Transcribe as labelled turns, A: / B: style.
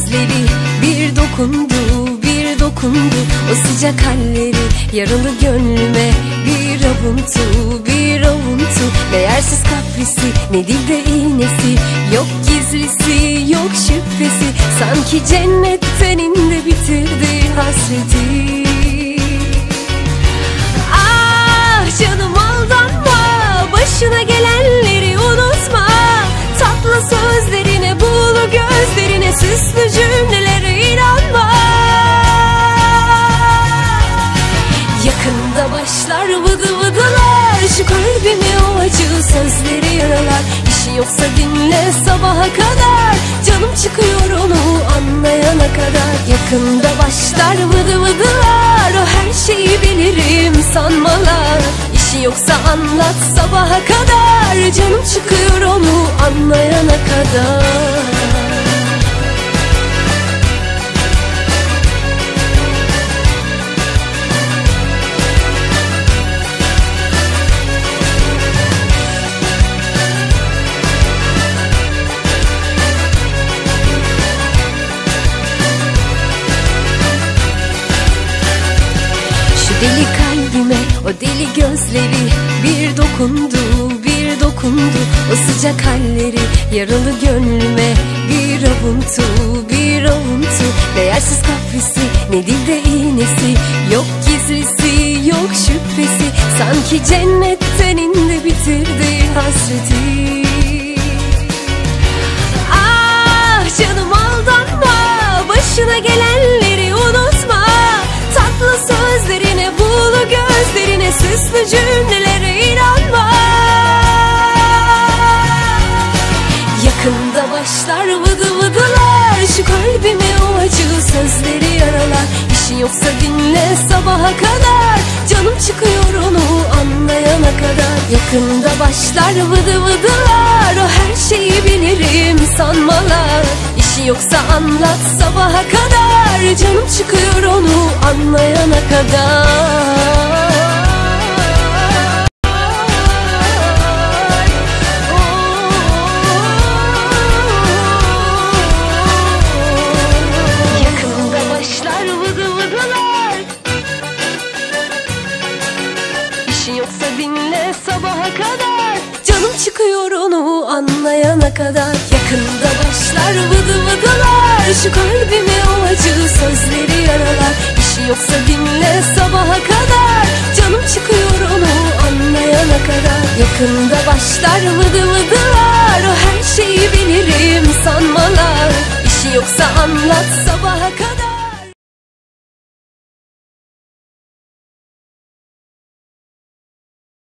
A: gözleri bir dokundu, bir dokundu. O sıcak halleri yaralı gönlüme bir avuntu, bir avuntu. Ne yersiz kaprisi, ne dilde iğnesi, yok gizlisi, yok şüphesi. Sanki cennetten indi bitirdi hasreti. Ah canım aldanma, başına gelenleri unutma. Tatlı sözlerine, buğulu gözlerine, süslü cümlelere inanma. Yakında başlar vıdı vıdılar, şu kalbimi o acı sözleri yaralar. İşi yoksa dinle sabaha kadar, canım çıkıyor onu anlayana kadar. Yakında başlar vıdı vıdılar, o her şeyi bilirim sanmalar. İşi yoksa anlat sabaha kadar, canım çıkıyor onu anlayana kadar. Deli kalbime o deli gözleri bir dokundu, bir dokundu. O sıcak halleri yaralı gönlüme bir avuntu, bir avuntu. Değersiz kaprisi, ne dilde iğnesi, yok gizlisi, yok şüphesi. Sanki cennetten indi bitirdi hasreti. Ah canım aldanma, başına gelenleri unutma. Tatlı sözlerine, buğulu gözlerine, süslü cümlelere inanma. Yakında başlar vıdı vıdılar, şu kalbimi o acı sözleri yaralar. İşi yoksa dinle sabaha kadar, canım çıkıyor onu anlayana kadar. Yakında başlar vıdı vıdılar, o her şeyi bilirim sanmalar. İşi yoksa anlat sabaha kadar, canım çıkıyor onu anlayana kadar. Yakında başlar vıdı vıdılar, İşi yoksa dinle sabaha kadar, canım çıkıyor onu anlayana kadar. Yakında başlar vıdı vıdılar, şu kalbimi o acı sözleri yaralar. İşi yoksa dinle sabaha kadar, canım çıkıyor onu anlayana kadar. Yakında başlar vıdı vıdılar, o her şeyi bilirim sanmalar. İşi yoksa anlat sabaha kadar.